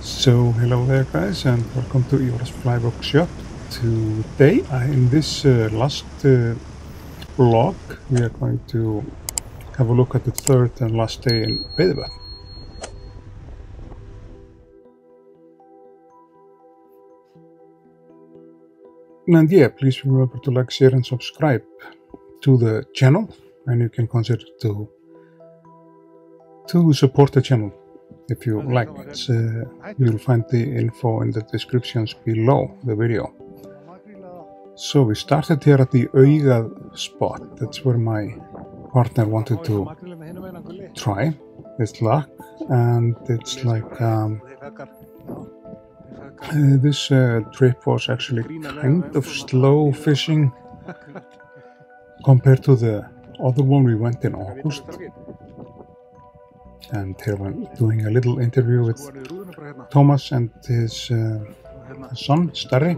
So hello there guys, and welcome to Ívar's fly workshop. Today in this last vlog we are going to have a look at the third and last day in Veiðivötn. And yeah, please remember to like, share and subscribe to the channel, and you can consider to support the channel if you like it. You'll find the info in the descriptions below the video. So we started here at the Augað spot. That's where my partner wanted to try his luck, and it's like this trip was actually kind of slow fishing compared to the other one we went in August. And here I'm doing a little interview with Thomas and his son, Starri.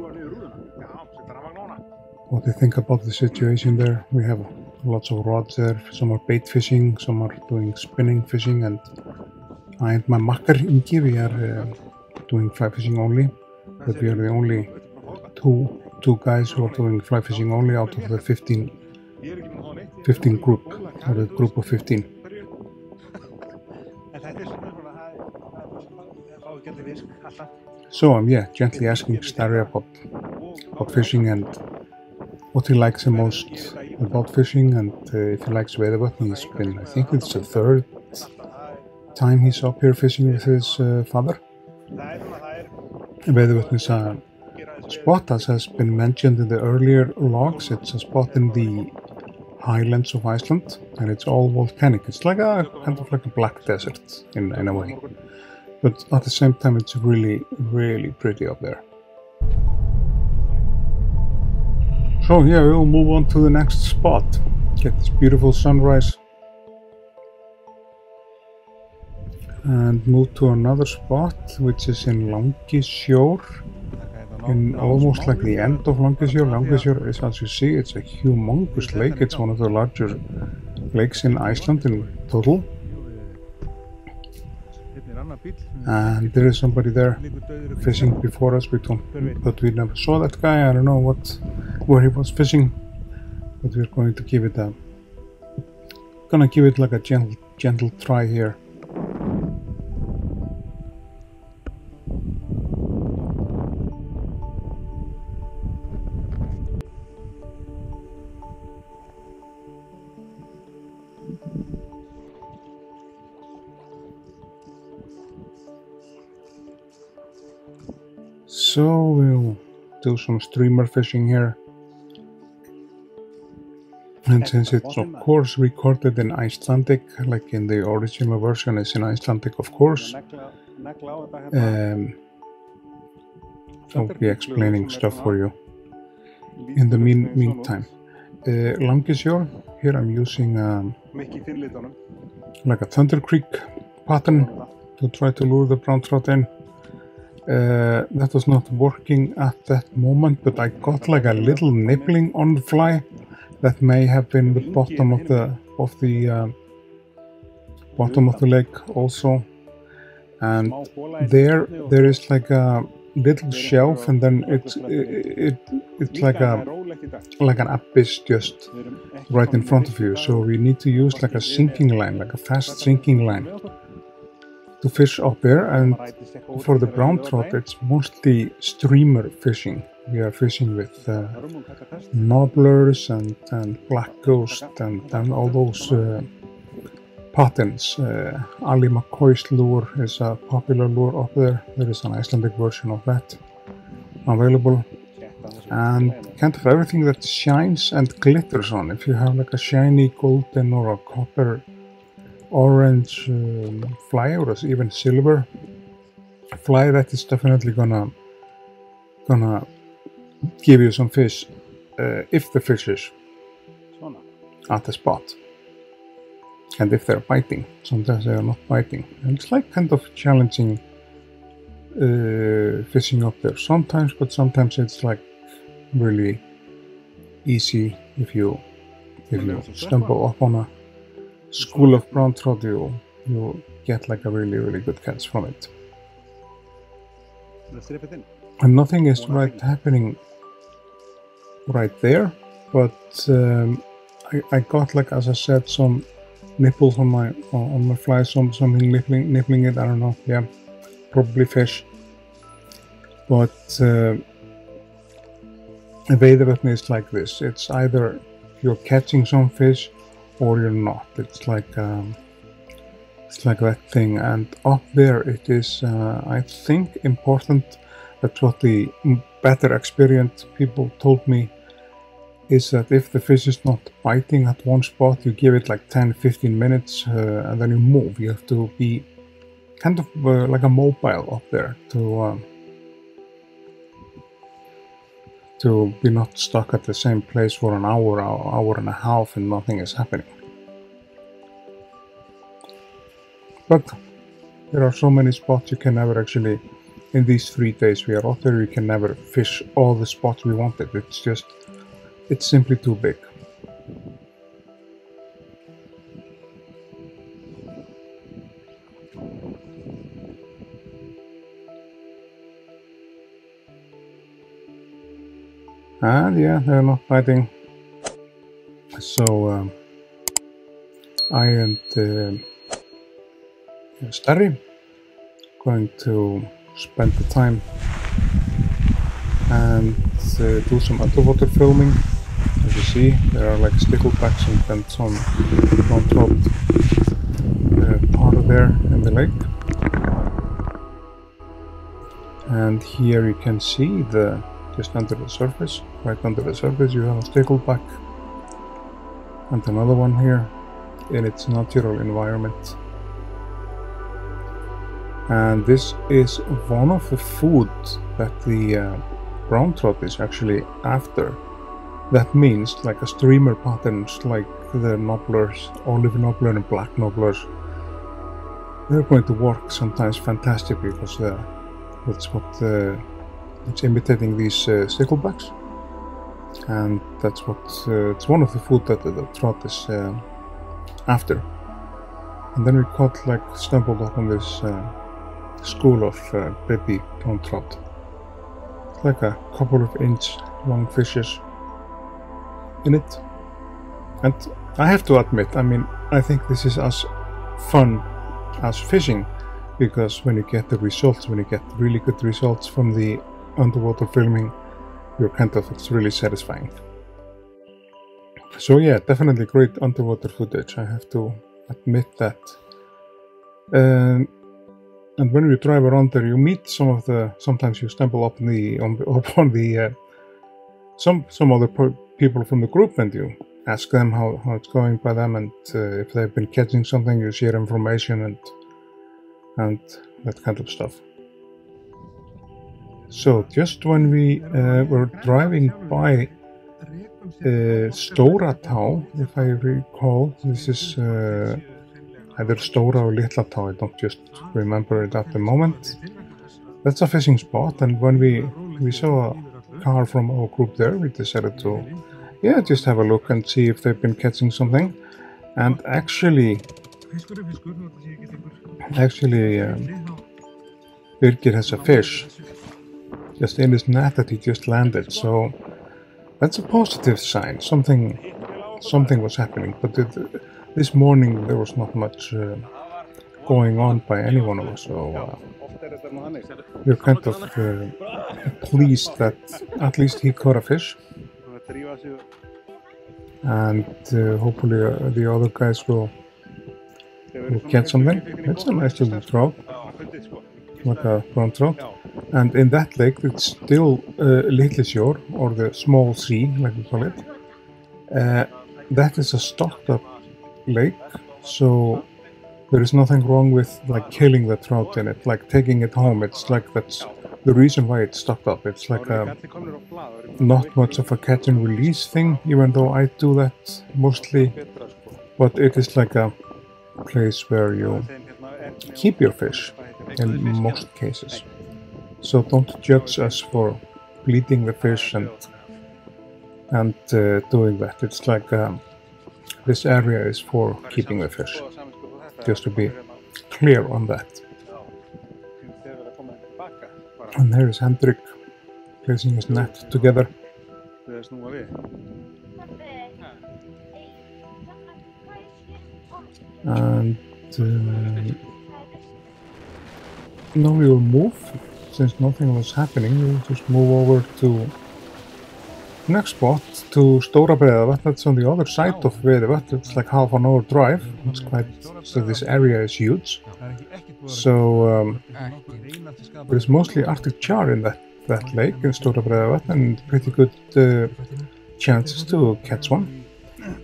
What they think about the situation there. We have lots of rods there. Some are bait fishing, some are doing spinning fishing, and I and my makkar Ingi, we are doing fly fishing only. But we are the only two guys who are doing fly fishing only out of the 15 group, or the group of 15. So I'm gently asking Starri about fishing and what he likes the most about fishing, and if he likes Veiðivötn. He's been, I think it's the third time he's up here fishing with his father. Veiðivötn is a spot, as has been mentioned in the earlier logs. It's a spot in the highlands of Iceland, and it's all volcanic. It's like a kind of like a black desert in a way, but at the same time it's really, really pretty up there. So yeah, we'll move on to the next spot. Get this beautiful sunrise and move to another spot, which is in Langisjór, in almost like the end of Langisjór. Langisjór is, as you see, it's a humongous lake. It's one of the larger lakes in Iceland in total. And there is somebody there fishing before us, but we never saw that guy. I don't know where he was fishing, but we're going to give it like a gentle try here. So we'll do some streamer fishing here, and since it's of course recorded in Icelandic, like in the original version is in Icelandic, of course, I'll be explaining stuff for you in the meantime. Langisjór, here I'm using like a Thunder Creek pattern to try to lure the browntrout in. That was not working at that moment, but I got like a little nibbling on the fly that may have been the bottom of the lake also. And there is like a little shelf, and then it's like an abyss just right in front of you. So we need to use like a sinking line, like a fast sinking line, to fish up there. And for the brown trout, it's mostly streamer fishing. We are fishing with nobblers and black ghost and all those patterns. Ali McCoy's lure is a popular lure up there. There is an Icelandic version of that available, and kind of everything that shines and glitters on. If you have like a shiny golden or a copper orange fly, or even silver fly, that is definitely gonna give you some fish if the fish is at the spot, and if they're biting. Sometimes they are not biting, and it's like kind of challenging fishing up there sometimes, but sometimes it's like really easy. If you stumble upon a school of brown trout, you get like a really good catch from it. and nothing is happening right there, but I got, like as I said, some nipples on my fly, something nippling it. I don't know. Yeah, probably fish. But veiðivötn is like this. It's either you're catching some fish or you're not. It's like that thing. And up there, it is I think important. That's what the better experienced people told me, is that if the fish is not biting at one spot, you give it like 10-15 minutes and then you move. You have to be kind of like a mobile up there to be not stuck at the same place for an hour and a half and nothing is happening. But there are so many spots you can never actually, in these 3 days we are out there, you can never fish all the spots we wanted. It's simply too big. And yeah, they're not biting. So I and Starry going to spend the time and do some underwater filming. As you see, there are like sticklebacks and some browntrout part there in the lake. And here you can see just under the surface, right under the surface, you have a stickleback and another one here in its natural environment. And this is one of the food that the brown trout is actually after. That means like a streamer patterns, like the nobblers, olive nobbler and black nobblers. They're going to work sometimes fantastic because that's what it's imitating these sticklebacks, and that's what it's one of the food that the trout is after. And then we stumbled upon this school of baby brown trout. It's like a couple of inch long fishes in it, and I have to admit, I mean, I think this is as fun as fishing, because when you get the results, when you get really good results from the underwater filming, it's really satisfying. So yeah, definitely great underwater footage, I have to admit that. And when you drive around there, you meet sometimes you stumble upon some other people from the group, and you ask them how it's going by them, and if they've been catching something, you share information and that kind of stuff. So just when we were driving by Stóratá, if I recall, this is either Stóra or Litlatá, I don't just remember it at the moment. That's a fishing spot, and when we saw a car from our group there, we decided to just have a look and see if they've been catching something. And actually Birgir has a fish just in his net that he just landed, so that's a positive sign. Something was happening, but this morning there was not much going on by any one of us, so we're kind of pleased that at least he caught a fish, and hopefully the other guys will catch something. It's a nice little trout, like a brown trout. And in that lake, it's still Litlisjór, or the small sea, like we call it. That is a stocked up lake, so there is nothing wrong with like killing the trout in it, like taking it home. It's like that's the reason why it's stocked up. It's like not much of a catch and release thing, even though I do that mostly, but it is like a place where you keep your fish in most cases. So don't judge us for bleeding the fish and doing that. It's like this area is for keeping the fish, just to be clear on that. And here is Hendrik placing his net together. And now we will move, since nothing was happening, we will just move over to next spot, to Stóra Breiðavötn. That's on the other side of Veiðivötn. It's like half an hour drive. It's quite, so this area is huge. So there's mostly Arctic char in that lake in Stóra Breiðavötn, and pretty good chances to catch one.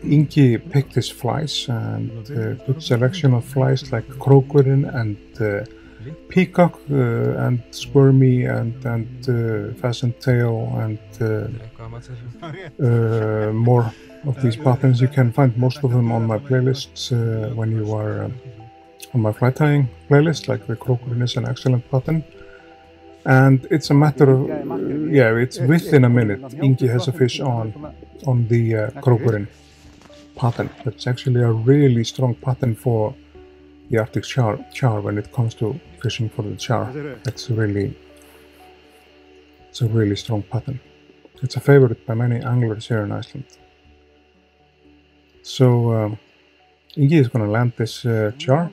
Ingi picked his flies, and good selection of flies like krókurinn and peacock and squirmy and pheasant tail and more of these patterns. You can find most of them on my playlists when you are on my fly tying playlist. Like the krókurinn is an excellent pattern, and it's a matter of it's within a minute Ingi has a fish on the krókurinn pattern. That's actually a really strong pattern for the Arctic char when it comes to fishing for the char. It's a really strong pattern. It's a favorite by many anglers here in Iceland. So Ingi is going to land this char,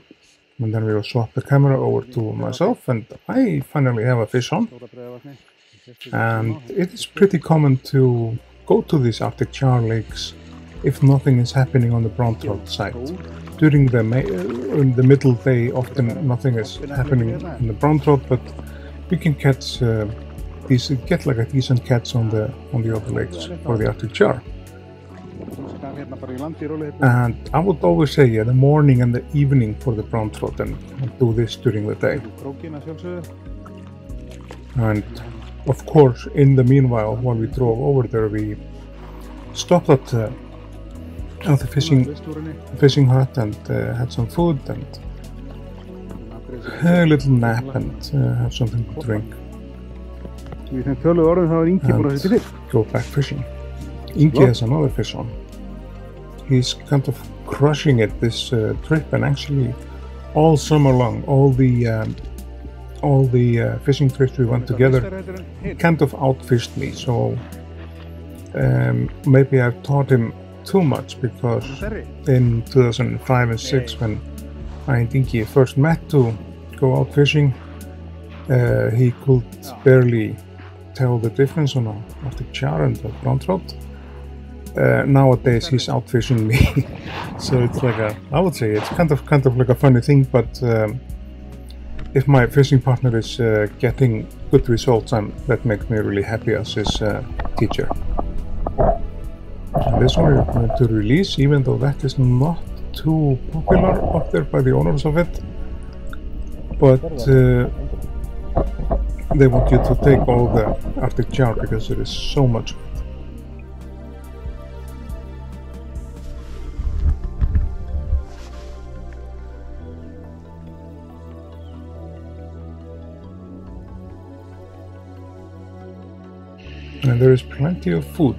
and then we will swap the camera over to myself, and I finally have a fish on. And it is pretty common to go to these Arctic char lakes if nothing is happening on the browntrout side. During the in the middle day, often nothing is happening in the browntrout, but you can catch get like a decent catch on the other lakes for the Arctic char. And I would always say the morning and the evening for the browntrout, and do this during the day. And of course, in the meanwhile, while we drove over there, we stopped at the fishing hut and had some food and a little nap and have something to drink. And go back fishing. Ingi has another fish on. He's kind of crushing it this trip, and actually all summer long, all the fishing trips we went together, he kind of outfished me. So maybe I've taught him too much, because in 2005 and 6, when I and Ingi first met to go out fishing, he could barely tell the difference on a Arctic char and a browntrout. Nowadays he's outfishing me. So it's like I would say it's kind of like a funny thing, but if my fishing partner is getting good results, that makes me really happy as his teacher. And this one we're going to release, even though that is not too popular up there by the owners of it. But they want you to take all the Arctic char because there is so much of it. And there is plenty of food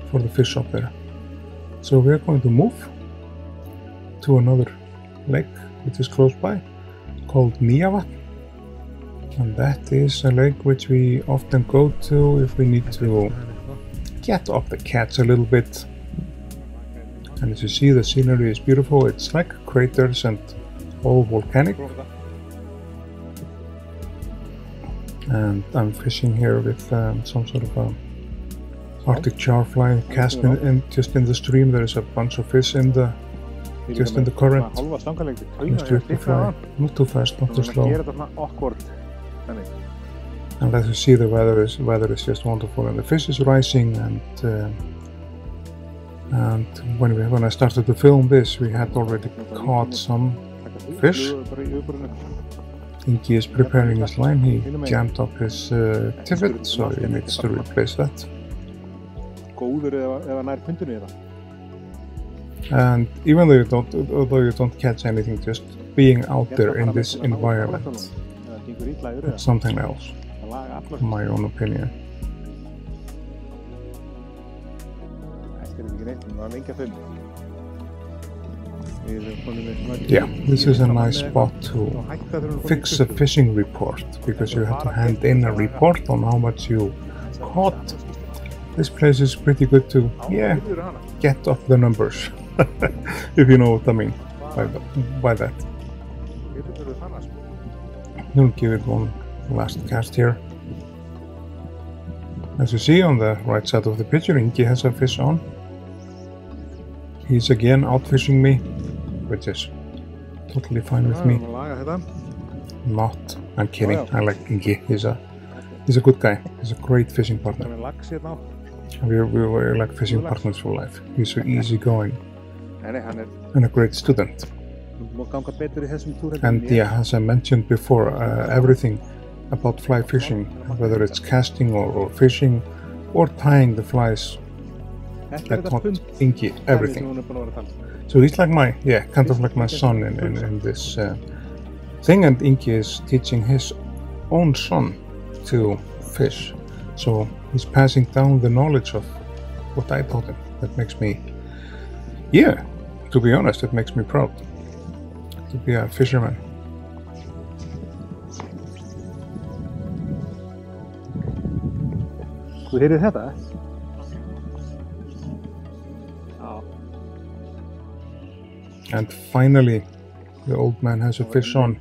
for the fish up there. So we are going to move to another lake which is close by, called Nýjavatn. And that is a lake which we often go to if we need to get off the catch a little bit. And as you see, the scenery is beautiful. It's like craters and all volcanic. And I'm fishing here with some sort of a Arctic char fly cast just in the stream. There is a bunch of fish just in the current. Just fly. Not too fast, not too slow. And as you see, the weather is just wonderful, and the fish is rising. And when I started to film this, we had already caught some fish. Ingi is preparing his line. He jammed up his tippet, so he needs to replace that. And even though you don't catch anything, just being out there in this environment, it's something else, in my own opinion. Yeah, this is a nice spot to fix a fishing report, because you have to hand in a report on how much you caught. This place is pretty good to, yeah, get off the numbers, if you know what I mean by that. We'll give it one last cast here. As you see on the right side of the picture, Ingi has a fish on. He's again out fishing me, which is totally fine with me. Not, I'm kidding. I like Ingi. He's a good guy. He's a great fishing partner. We're like fishing partners for life. He's so easygoing and a great student. And yeah, as I mentioned before, everything about fly fishing, whether it's casting or fishing or tying the flies, I taught Ingi everything. So he's like my, yeah, kind of like my son in this thing, and Ingi is teaching his own son to fish. So he's passing down the knowledge of what I taught him. That makes me, yeah, to be honest, it makes me proud to be a fisherman. Þú heyrið þetta? And finally, the old man has a fish on.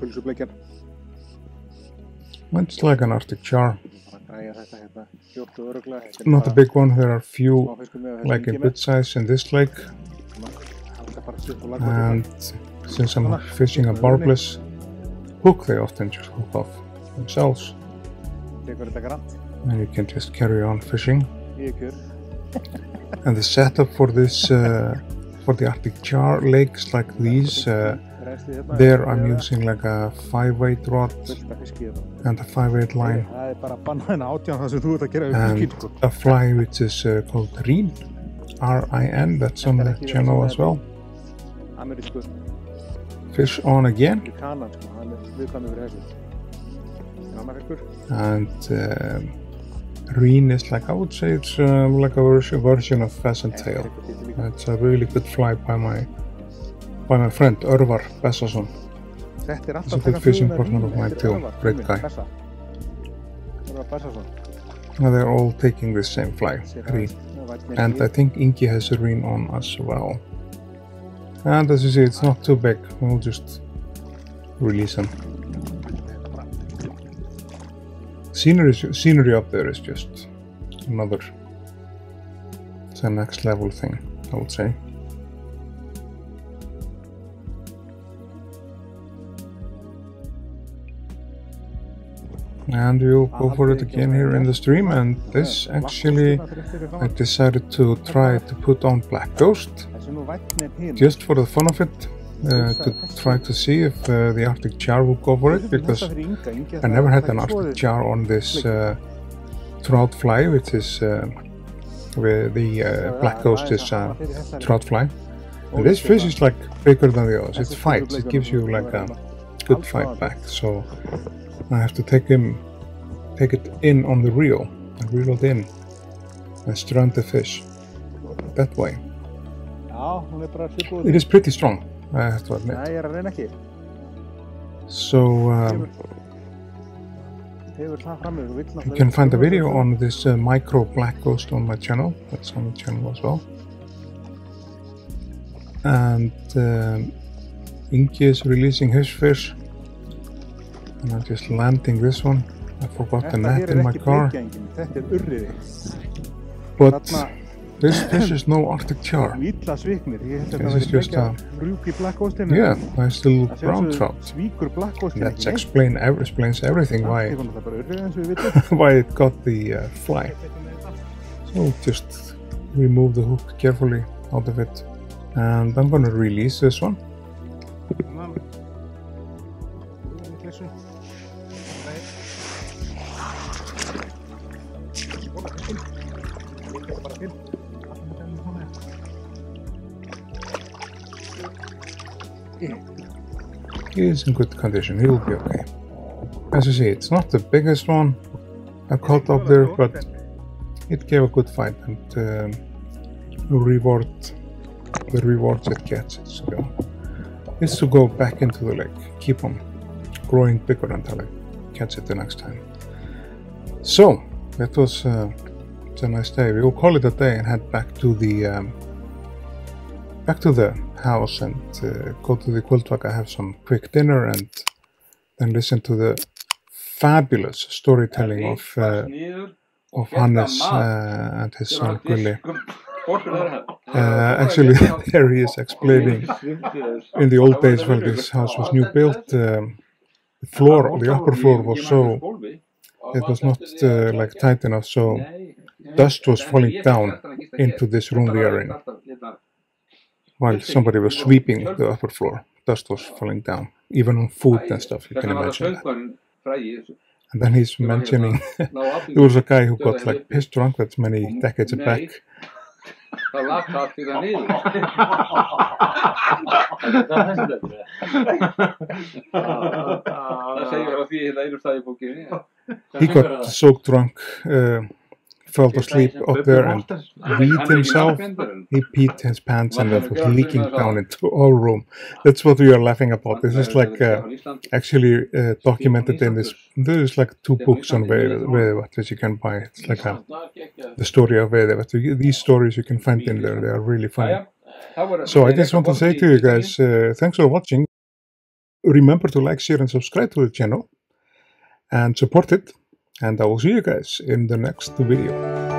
It's like an Arctic char. Not a big one. There are few like a good size in this lake. And since I'm fishing a barbless hook, they often just hook off themselves. And you can just carry on fishing. And the setup for this, for the Arctic char lakes like these, there I'm using like a 5/8 rod and a 5/8 line, and a fly which is called Rin, R-I-N, that's on the channel as well. Fish on again, and Rin is like, I would say it's like a version of pheasant tail. It's a really good fly by my friend Ívar Bessason. He's a good fishing partner of mine too, great guy. Now they're all taking the same fly, Rin. And I think Ingi has a Rin on as well. And as you see, it's not too big, we'll just release him. Scenery up there is just another, it's a next level thing, I would say. And we'll go for it again here in the stream, and this actually I decided to try to put on Black Ghost, just for the fun of it, to try to see if the Arctic char would go for it, because I never had an Arctic char on this trout fly, which is where the Black Ghost is a trout fly. And this fish is like bigger than the others. It fights, it gives you like a good fight back. So I have to take it in on the reel and reel it in and strand the fish that way. It is pretty strong, I have to admit. So you can find a video on this micro Black Ghost on my channel. That's on the channel as well. And Ingi is releasing his fish, and I'm just landing this one. I forgot the net in my car. But this fish is no Arctic char. This is just a, yeah, nice little brown trout. That explains everything why why it got the fly. So just remove the hook carefully out of it, and I'm gonna release this one. He is in good condition, he will be okay. As you see, it's not the biggest one I caught up there, but it gave a good fight, and the rewards it gets. So is to go back into the lake, keep on growing bigger until I catch it the next time. So that was a nice day. We will call it a day and head back to the house and go to the Kvöldvaka, have some quick dinner, and then listen to the fabulous storytelling of Hannes and his son Gulli. Actually, there he is explaining in the old days when this house was new built, the upper floor was so, it was not like tight enough, so dust was falling down into this room we are in. While somebody was sweeping the upper floor, dust was falling down, even on food and stuff, you can imagine that. And then he's mentioning, there was a guy who got like pissed drunk that's many decades back. Það lagt allt í það niður. Það segir á því hérna einu stað í bókinni. He got so drunk, fell asleep up there and weed himself. He peed his pants and it was leaking down into our room. That's what we are laughing about. This is like actually documented in this. There's like 2 books on Veiðivötn which you can buy. It's like the story of Veiðivötn. These stories you can find in there. They are really funny. So I just want to say to you guys, thanks for watching. Remember to like, share and subscribe to the channel and support it. And I will see you guys in the next video.